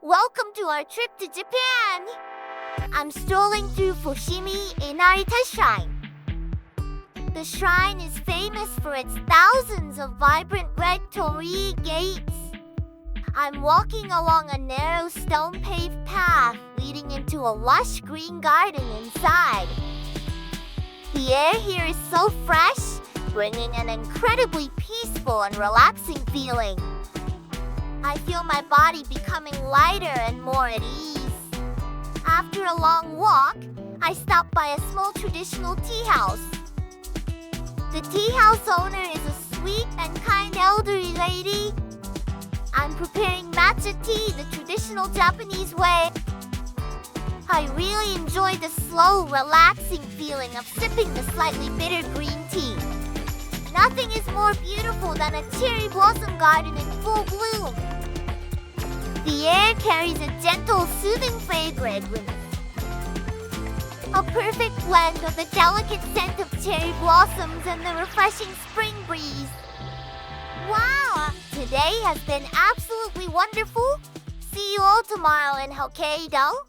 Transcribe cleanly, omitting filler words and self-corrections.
Welcome to our trip to Japan! I'm strolling through Fushimi Inarita Shrine. The shrine is famous for its thousands of vibrant red torii gates. I'm walking along a narrow stone-paved path leading into a lush green garden inside. The air here is so fresh, bringing an incredibly peaceful and relaxing feeling. I feel my body becoming lighter and more at ease. After a long walk, I stop by a small traditional tea house. The tea house owner is a sweet and kind elderly lady. I'm preparing matcha tea the traditional Japanese way. I really enjoy the slow, relaxing feeling of sipping the slightly bitter green tea. Nothing is more beautiful than a cherry blossom garden in full bloom. The air carries a gentle, soothing fragrance with a perfect blend of the delicate scent of cherry blossoms and the refreshing spring breeze. Wow! Today has been absolutely wonderful. See you all tomorrow in Hokkaido.